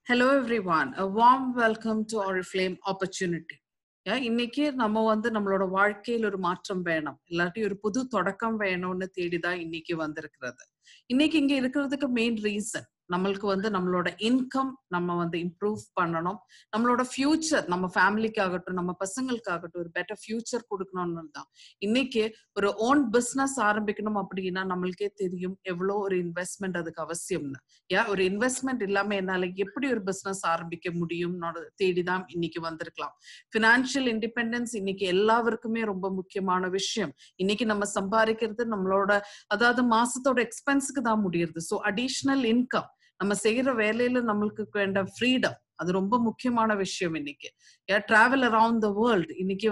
Hello everyone, a warm welcome to Oriflame Opportunity. இன்னைக்கு நம்ம நம்மளோட வாழ்க்கையில் ஒரு மாற்றம் வேணும், இல்லாட்டி ஒரு புது தொடக்கம் வேணும்னு தேடிதான் இன்னைக்கு வந்திருக்கிறது. இன்னைக்கு இங்க இருக்கிறதுக்கு மெயின் ரீசன் நம்மளுக்கு நம்மளோட இன்கம் நம்ம இம்ப்ரூவ் பண்ணணும், நம்மளோட ஃபியூச்சர் நம்ம ஃபேமிலிக்காகட்டும் நம்ம பசங்களுக்காகட்டும் ஒரு பெட்டர் ஃபியூச்சர் கொடுக்கணும்னு தான். இன்னைக்கு ஒரு ஓன் பிஸ்னஸ் ஆரம்பிக்கணும் அப்படின்னா நம்மளுக்கே தெரியும் எவ்வளோ ஒரு இன்வெஸ்ட்மெண்ட் அதுக்கு அவசியம்னு. ஒரு இன்வெஸ்ட்மெண்ட் இல்லாம என்னால எப்படி ஒரு பிஸ்னஸ் ஆரம்பிக்க முடியும்னு தேடிதான் இன்னைக்கு வந்திருக்கலாம். ஃபினான்ஷியல் இண்டிபெண்டன்ஸ் இன்னைக்கு எல்லாருக்குமே ரொம்ப முக்கியமான விஷயம். இன்னைக்கு நம்ம சம்பாதிக்கிறது நம்மளோட அதாவது மாசத்தோட எக்ஸ்பென்ஸுக்கு தான் முடியுது. ஸோ அடிஷ்னல் இன்கம் நம்ம செய்யற வேலையில நம்மளுக்கு வேண்ட ஃப்ரீடம் அது ரொம்ப முக்கியமான விஷயம். இன்னைக்கு டிராவல் அரவுண்ட் த வேர்ல்ட் இன்னைக்கு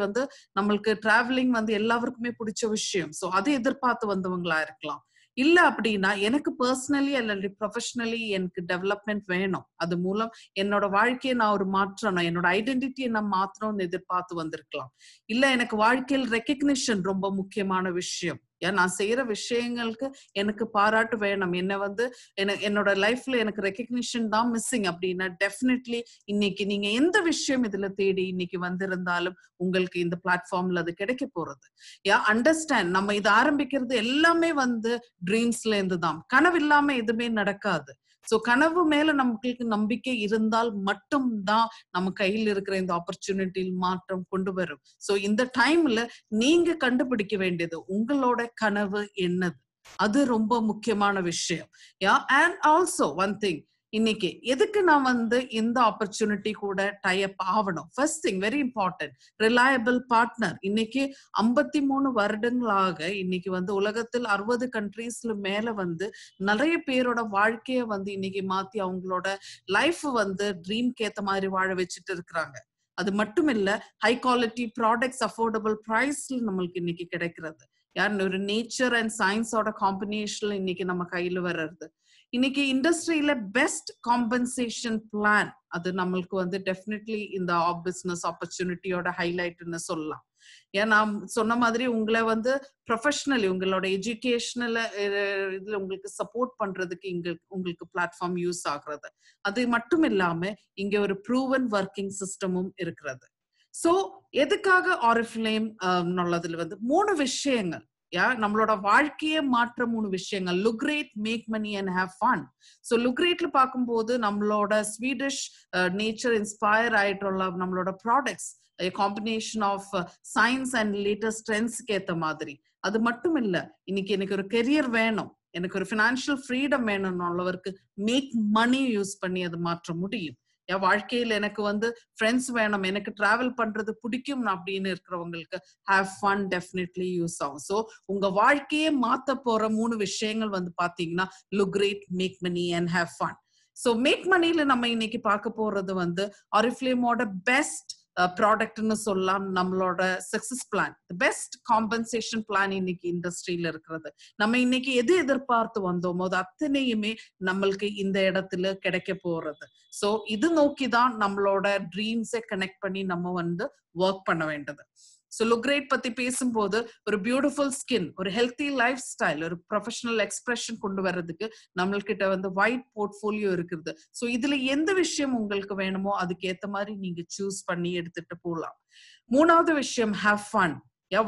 நம்மளுக்கு டிராவலிங் எல்லாருக்குமே பிடிச்ச விஷயம். ஸோ அதை எதிர்பார்த்து வந்தவங்களா இருக்கலாம். இல்ல அப்படின்னா எனக்கு பர்சனலி அல்லது ப்ரொஃபஷனலி எனக்கு டெவலப்மெண்ட் வேணும், அது மூலம் என்னோட வாழ்க்கையை நான் ஒரு மாற்றணும், என்னோட ஐடென்டிட்டியை நான் மாற்றணும்னு எதிர்பார்த்து வந்திருக்கலாம். இல்ல எனக்கு வாழ்க்கையில் ரெக்கக்னிஷன் ரொம்ப முக்கியமான விஷயம், நான் செய்யற விஷயங்களுக்கு எனக்கு பாராட்டு வேணும், என்னோட லைஃப்ல எனக்கு ரெக்கக்னிஷன் தான் மிஸ்ஸிங் அப்படின்னா டெஃபினெட்லி இன்னைக்கு நீங்க எந்த விஷயம் இதுல தேடி இன்னைக்கு வந்திருந்தாலும் உங்களுக்கு இந்த பிளாட்ஃபார்ம்ல அது கிடைக்க போறது. அண்டர்ஸ்டாண்ட், நம்ம இது ஆரம்பிக்கிறது எல்லாமே ட்ரீம்ஸ்ல இருந்து தான். கனவு இல்லாம எதுவுமே நடக்காது. சோ கனவு மேல நமக்கு நம்பிக்கை இருந்தால் மட்டும் தான் நம்ம கையில் இருக்கிற இந்த ஆப்பர்ச்சுனிட்டியில் மாற்றம் கொண்டு வரும். சோ இந்த டைம்ல நீங்க கண்டுபிடிக்க வேண்டியது உங்களோட கனவு என்னது, அது ரொம்ப முக்கியமான விஷயம். அண்ட் ஆல்சோ ஒன் திங், இன்னைக்கு எதுக்கு நான் இந்த ஆப்பர்ச்சுனிட்டி கூட டை அப் ஆகணும்? First thing very important, reliable partner. இன்னைக்கு 53 வருடங்களாக இன்னைக்கு உலகத்தில் 60 கண்ட்ரீஸ்ல மேல நிறைய பேரோட வாழ்க்கைய இன்னைக்கு மாத்தி அவங்களோட லைஃப் ட்ரீம்க்கு ஏத்த மாதிரி வாழ வச்சுட்டு இருக்கிறாங்க. அது மட்டும் இல்ல, ஹை குவாலிட்டி ப்ராடக்ட்ஸ் அஃபோர்டபுள் பிரைஸ்ல நம்மளுக்கு இன்னைக்கு கிடைக்கிறது. ஒரு நேச்சர் அண்ட் சயின்ஸோட காம்பினேஷன்ல இன்னைக்கு நம்ம கையில வர்றது. இன்னைக்கு இண்டஸ்ட்ரியில பெஸ்ட் காம்பன்சேஷன் பிளான் அது நம்மளுக்கு டெஃபினெட்லி இந்த பிசினஸ் ஆப்பர்ச்சுனிட்டியோட ஹைலைட்னு சொல்லலாம். நான் சொன்ன மாதிரி உங்களை ப்ரொஃபஷனலி உங்களோட எஜுகேஷனல் இதுல உங்களுக்கு சப்போர்ட் பண்றதுக்கு உங்களுக்கு பிளாட்ஃபார்ம் யூஸ் ஆகுறது. அது மட்டும் இல்லாம இங்க ஒரு ப்ரூவன் ஒர்க்கிங் சிஸ்டமும் இருக்கிறது. சோ எதுக்காக ஆரிஃப்ளேம் நல்லதுல 3 விஷயங்கள், நம்மளோட வாழ்க்கையை மாற்ற 3 விஷயங்கள். Look great, make money and have fun. So look கிரேட்ல பார்க்கும்போது நம்மளோட ஸ்வீடிஷ் நேச்சர் இன்ஸ்பயர் ஆயிட்டுள்ள நம்மளோட products combination of science and latest ட்ரெண்ட்ஸ்க்கு ஏற்ற மாதிரி. அது மட்டும் இல்ல, இன்னைக்கு எனக்கு ஒரு கெரியர் வேணும், எனக்கு ஒரு ஃபினான்ஷியல் ஃப்ரீடம் வேணும்னு உள்ளவருக்கு மேக் மணி யூஸ் பண்ணி அது மாற்ற முடியும். வாழ்க்கையில் எனக்கு ஃப்ரெண்ட்ஸ் வேணும், எனக்கு டிராவல் பண்றது பிடிக்கும் அப்படின்னு இருக்கிறவங்களுக்கு ஹேவ் ஃபன் டெஃபினெட்லி யூஸ் ஆகும். ஸோ உங்க வாழ்க்கையே மாத்த போற 3 விஷயங்கள் பாத்தீங்கன்னா look great, make money and have fun. So make மணில நம்ம இன்னைக்கு பார்க்க போறது ஆரிஃப்ளேமோட பெஸ்ட் ப்ராடக்ட்னு சொல்லலாம். நம்மளோட success plan, best compensation plan இன்னைக்கு இண்டஸ்ட்ரியில இருக்கிறது. நம்ம இன்னைக்கு எது எதிர்பார்த்து வந்தோமோ அது அத்தனையுமே நம்மளுக்கு இந்த இடத்துல கிடைக்க போறது. சோ இது நோக்கிதான் நம்மளோட ட்ரீம்ஸை கனெக்ட் பண்ணி நம்ம ஒர்க் பண்ண வேண்டியது. ஸோ லுக் கிரேட் பத்தி பேசும்போது ஒரு பியூட்டிஃபுல் ஸ்கின், ஒரு ஹெல்த்தி லைஃப் ஸ்டைல், ஒரு ப்ரொஃபஷனல் எக்ஸ்பிரஷன் கொண்டு வர்றதுக்கு நம்மள்கிட்ட வைட் போர்ட்ஃபோலியோ இருக்குது. ஸோ இதுல எந்த விஷயம் உங்களுக்கு வேணுமோ அதுக்கு ஏத்த மாதிரி நீங்க சூஸ் பண்ணி எடுத்துட்டு போகலாம். 3வது விஷயம், ஹேவ் ஃபன்.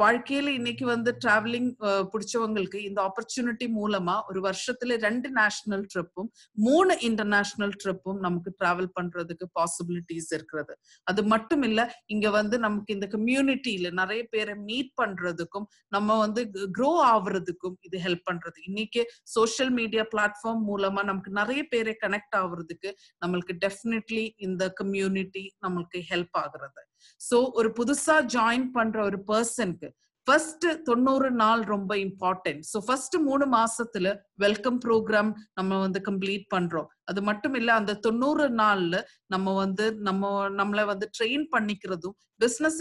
வாழ்க்கையில இன்னைக்கு டிராவலிங் பிடிச்சவங்களுக்கு இந்த ஆப்பர்ச்சுனிட்டி மூலமா ஒரு வருஷத்துல 2 நேஷனல் ட்ரிப்பும் 3 இன்டர்நேஷனல் ட்ரிப்பும் நமக்கு டிராவல் பண்றதுக்கு பாசிபிலிட்டிஸ் இருக்கிறது. அது மட்டும் இல்ல, இங்க நமக்கு இந்த கம்யூனிட்டியில நிறைய பேரை மீட் பண்றதுக்கும் நம்ம க்ரோ ஆகுறதுக்கும் இது ஹெல்ப் பண்றது. இன்னைக்கு சோசியல் மீடியா பிளாட்ஃபார்ம் மூலமா நமக்கு நிறைய பேரை கனெக்ட் ஆகுறதுக்கு நம்மளுக்கு டெஃபினெட்லி இந்த கம்யூனிட்டி நம்மளுக்கு ஹெல்ப் ஆகுறது. சோ ஒரு புதுசா ஜாயின் பண்ற ஒரு பர்சனுக்கு ஃபர்ஸ்ட் 90 நாள் ரொம்ப இம்பார்ட்டன்ட். ஸோ ஃபர்ஸ்ட் 3 மாசத்துல வெல்கம் ப்ரோக்ராம் நம்ம கம்ப்ளீட் பண்றோம். அது மட்டும் இல்ல, அந்த 90 நாள்ல நம்ம நம்மள ட்ரெயின் பண்ணிக்கிறதும் பிசினஸ்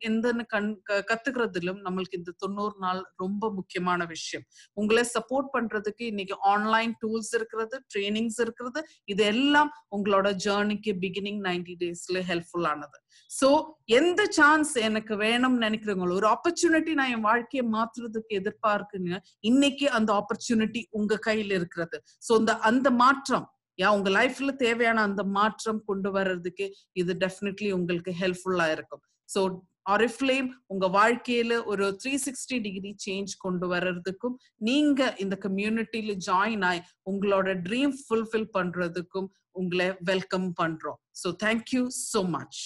எந்தன்னு கத்துக்கிறதுலும் நம்மளுக்கு இந்த 90 நாள் ரொம்ப முக்கியமான விஷயம். உங்களை சப்போர்ட் பண்றதுக்கு இன்னைக்கு ஆன்லைன் டூல்ஸ் இருக்கிறது, ட்ரைனிங்ஸ் இருக்கிறது. இது எல்லாம் உங்களோட ஜேர்னிக்கு பிகினிங் 90 டேஸ்ல ஹெல்ப்ஃபுல் ஆனது. சோ எந்த சான்ஸ் எனக்கு வேணும்னு நினைக்கிறவங்களோ, ஒரு ஆப்பர்ச்சுனிட்டி நான் என் வாழ்க்கையை மாற்றுறதுக்கு எதிர்பார்க்குங்க, இன்னைக்கு அந்த ஆப்பர்ச்சுனிட்டி உங்க கையில இருக்கிறது. சோ அந்த மாற்றம் உங்க லைஃப்ல தேவையான அந்த மாற்றம் கொண்டு வர்றதுக்கு இது டெஃபினெட்லி உங்களுக்கு ஹெல்ப்ஃபுல்லா இருக்கும். ஸோ ஆரிஃப்ளேம் உங்க வாழ்க்கையில ஒரு 360 டிகிரி சேஞ்ச் கொண்டு வர்றதுக்கும், நீங்க இந்த கம்யூனிட்டியில ஜாயின் ஆகி உங்களோட ட்ரீம் ஃபுல்ஃபில் பண்றதுக்கும் உங்களை வெல்கம் பண்றோம். So thank you so much.